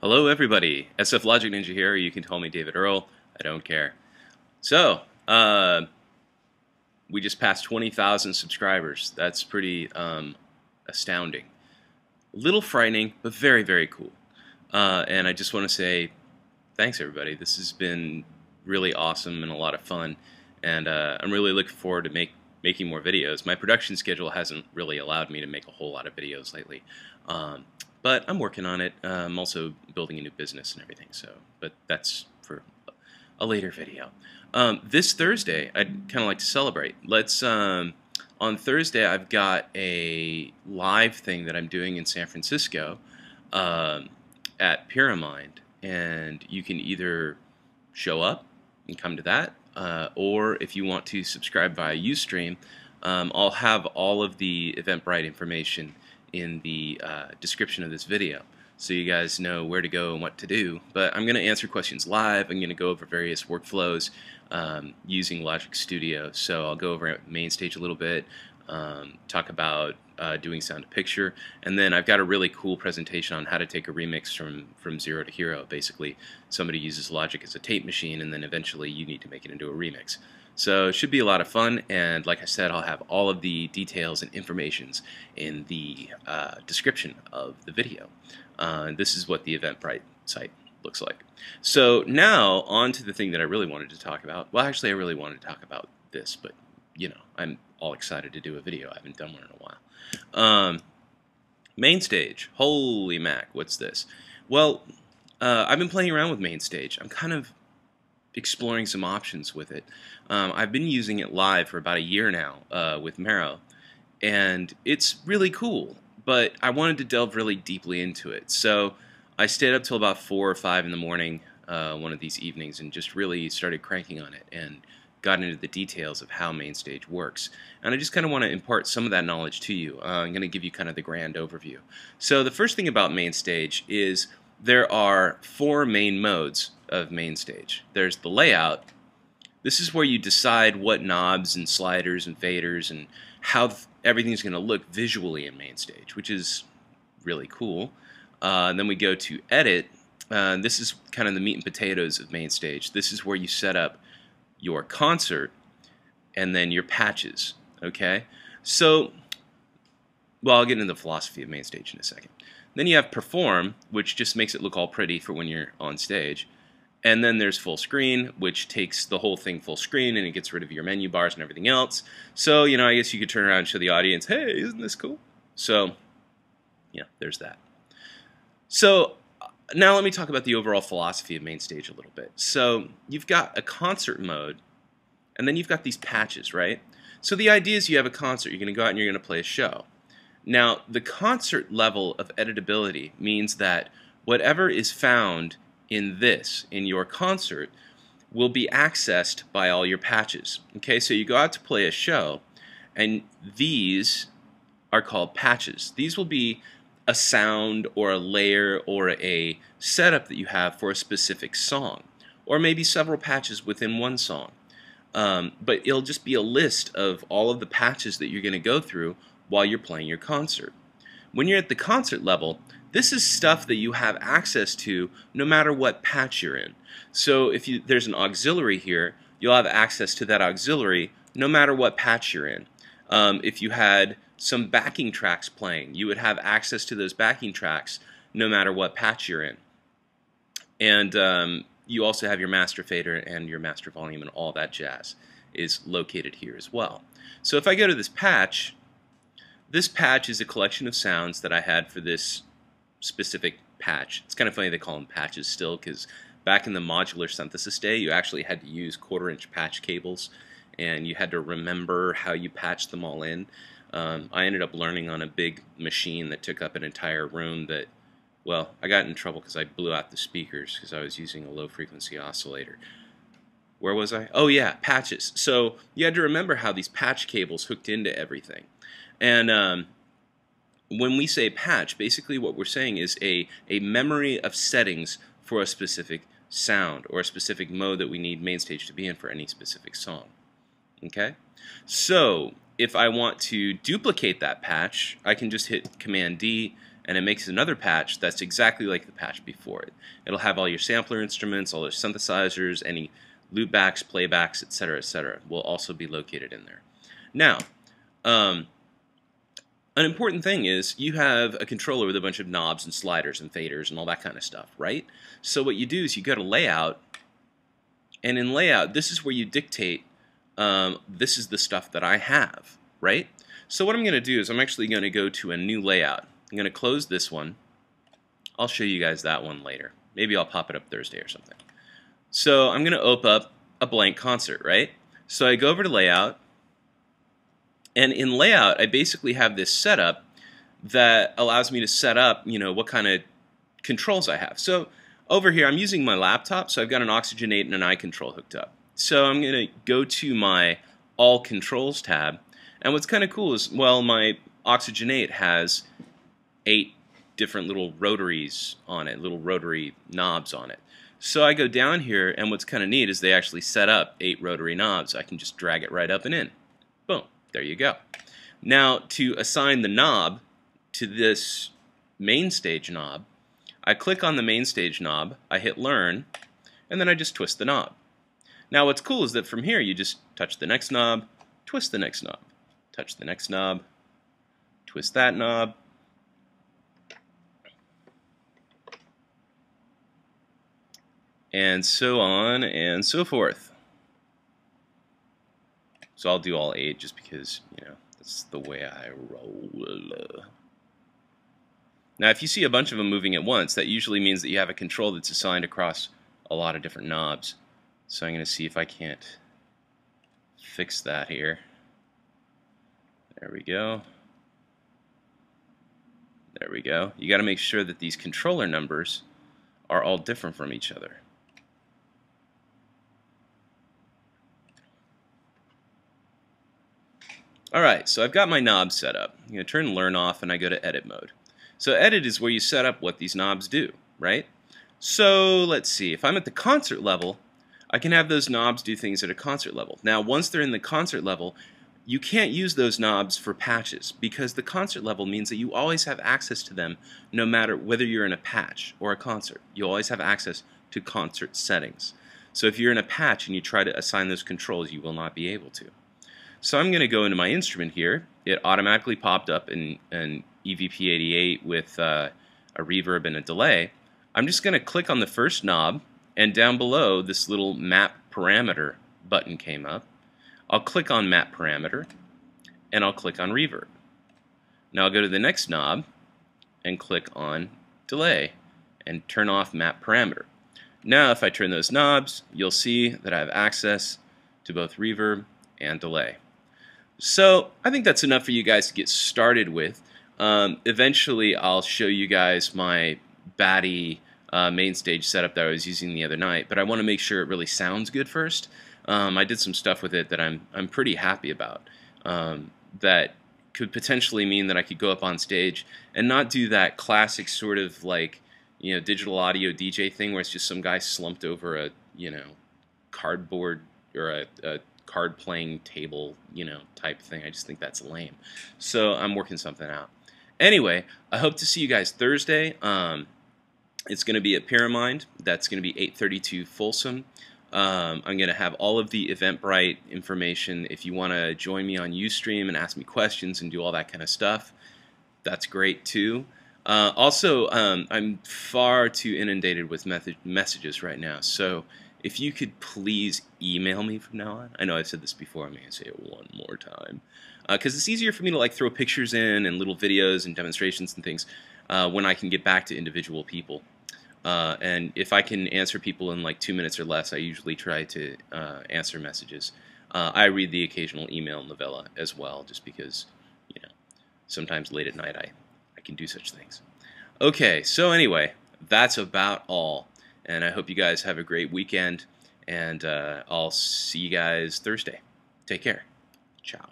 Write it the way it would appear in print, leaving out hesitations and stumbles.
Hello everybody, SFLogicninja here. You can call me David Earl. I don't care. So, we just passed 20,000 subscribers. That's pretty astounding. A little frightening, but very, very cool. And I just want to say thanks everybody. This has been really awesome and a lot of fun. And I'm really looking forward to making more videos. My production schedule hasn't really allowed me to make a whole lot of videos lately. But I'm working on it. I'm also building a new business and everything. But that's for a later video. This Thursday, I'd kind of like to celebrate. On Thursday, I've got a live thing that I'm doing in San Francisco at Pyramid, and you can either show up and come to that, or if you want to subscribe via Ustream, I'll have all of the Eventbrite information in the description of this video, so you guys know where to go and what to do. But I'm going to answer questions live. I'm going to go over various workflows using Logic Studio. So I'll go over Mainstage a little bit, talk about doing sound to picture, and then I've got a really cool presentation on how to take a remix from zero to hero. Basically, somebody uses Logic as a tape machine, and then eventually you need to make it into a remix. So it should be a lot of fun, and like I said, I'll have all of the details and informations in the description of the video. This is what the Eventbrite site looks like. So now on to the thing that I really wanted to talk about. Well, actually I really wanted to talk about this, but you know, I'm all excited to do a video. I haven't done one in a while. Mainstage. Holy mac, what's this? Well, I've been playing around with Mainstage. I'm kind of exploring some options with it. I've been using it live for about a year now with Mero, and it's really cool, but I wanted to delve really deeply into it. So I stayed up till about 4 or 5 in the morning one of these evenings and just really started cranking on it and got into the details of how Mainstage works. And I just kind of want to impart some of that knowledge to you. I'm going to give you kind of the grand overview. So the first thing about Mainstage is there are 4 main modes of Mainstage. There's the layout. This is where you decide what knobs and sliders and faders and how everything's going to look visually in Mainstage, which is really cool. Then we go to edit. This is kind of the meat and potatoes of Mainstage. This is where you set up your concert and then your patches. Okay? So, well, I'll get into the philosophy of Mainstage in a second. Then you have perform, which just makes it look all pretty for when you're on stage. And then there's full screen, which takes the whole thing full screen and it gets rid of your menu bars and everything else. So, you know, I guess you could turn around and show the audience, hey, isn't this cool? So, yeah, there's that. So, now let me talk about the overall philosophy of Mainstage a little bit. So, you've got a concert mode, and then you've got these patches, right? So the idea is you have a concert, you're going to go out and you're going to play a show. Now, the concert level of editability means that whatever is found in your concert, will be accessed by all your patches. Okay, so you go out to play a show, and these are called patches. These will be a sound or a layer or a setup that you have for a specific song, or maybe several patches within one song. But it'll just be a list of all of the patches that you're going to go through while you're playing your concert. When you're at the concert level, this is stuff that you have access to no matter what patch you're in. So if there's an auxiliary here, you'll have access to that auxiliary no matter what patch you're in. If you had some backing tracks playing, you would have access to those backing tracks no matter what patch you're in. And you also have your master fader and your master volume, and all that jazz is located here as well. So if I go to this patch is a collection of sounds that I had for this specific patch. It's kind of funny they call them patches still, because back in the modular synthesis day, you actually had to use 1/4-inch patch cables, and you had to remember how you patched them all in. I ended up learning on a big machine that took up an entire room that, well, I got in trouble because I blew out the speakers because I was using a low-frequency oscillator. Where was I? Oh yeah, patches. So you had to remember how these patch cables hooked into everything. And when we say patch, basically what we're saying is a memory of settings for a specific sound or a specific mode that we need Mainstage to be in for any specific song. Okay? So if I want to duplicate that patch, I can just hit Command D, and it makes another patch that's exactly like the patch before it. It'll have all your sampler instruments, all your synthesizers, any loopbacks, playbacks, etc., will also be located in there. Now, an important thing is you have a controller with a bunch of knobs and sliders and faders and all that kind of stuff, right? So what you do is you go to Layout, and in Layout, this is where you dictate, this is the stuff that I have, right? So what I'm going to do is I'm actually going to go to a new layout. I'm going to close this one. I'll show you guys that one later. Maybe I'll pop it up Thursday or something. So I'm going to open up a blank concert, right? So I go over to Layout, and in Layout, I basically have this setup that allows me to set up, what kind of controls I have. So over here, I'm using my laptop, so I've got an Oxygen 8 and an iControl hooked up. So I'm going to go to my All Controls tab, and what's kind of cool is, well, my Oxygen 8 has 8 different little rotaries on it, little rotary knobs on it. So I go down here, and what's kind of neat is they actually set up 8 rotary knobs. I can just drag it right up and in. Boom, there you go. Now, to assign the knob to this Mainstage knob, I click on the Mainstage knob, I hit Learn, and then I just twist the knob. Now what's cool is that from here you just touch the next knob, twist the next knob, touch the next knob, twist that knob, and so on and so forth. So I'll do all 8 just because, that's the way I roll. Now if you see a bunch of them moving at once, that usually means that you have a control that's assigned across a lot of different knobs. So I'm going to see if I can't fix that here. There we go. There we go. You got to make sure that these controller numbers are all different from each other. Alright, so I've got my knobs set up. I'm going to turn Learn off and I go to Edit mode. So Edit is where you set up what these knobs do, right? So let's see, if I'm at the concert level, I can have those knobs do things at a concert level. Now once they're in the concert level, you can't use those knobs for patches because the concert level means that you always have access to them no matter whether you're in a patch or a concert. You always have access to concert settings. So if you're in a patch and you try to assign those controls, you will not be able to. So I'm going to go into my instrument here. It automatically popped up in an EVP88 with a reverb and a delay. I'm just going to click on the first knob, and down below this little Map Parameter button came up. I'll click on Map Parameter, and I'll click on Reverb. Now I'll go to the next knob and click on Delay and turn off Map Parameter. Now if I turn those knobs, you'll see that I have access to both Reverb and Delay. So I think that's enough for you guys to get started with. Eventually I'll show you guys my batty Mainstage setup that I was using the other night, but I want to make sure it really sounds good first. I did some stuff with it that I'm pretty happy about. That could potentially mean that I could go up on stage and not do that classic sort of like, digital audio DJ thing where it's just some guy slumped over a, cardboard or a card playing table, type thing. I just think that's lame. So I'm working something out. Anyway, I hope to see you guys Thursday. It's going to be at Pyramide. That's going to be 8:32 Folsom. I'm going to have all of the Eventbrite information. If you want to join me on Ustream and ask me questions and do all that kind of stuff, that's great too. Also, I'm far too inundated with messages right now, so if you could please email me from now on. I know I've said this before, I'm going to say it one more time. Because it's easier for me to like throw pictures in and little videos and demonstrations and things when I can get back to individual people. And if I can answer people in like 2 minutes or less, I usually try to answer messages. I read the occasional email novella as well, just because, sometimes late at night I can do such things. Okay, so anyway, that's about all. And I hope you guys have a great weekend, and I'll see you guys Thursday. Take care. Ciao.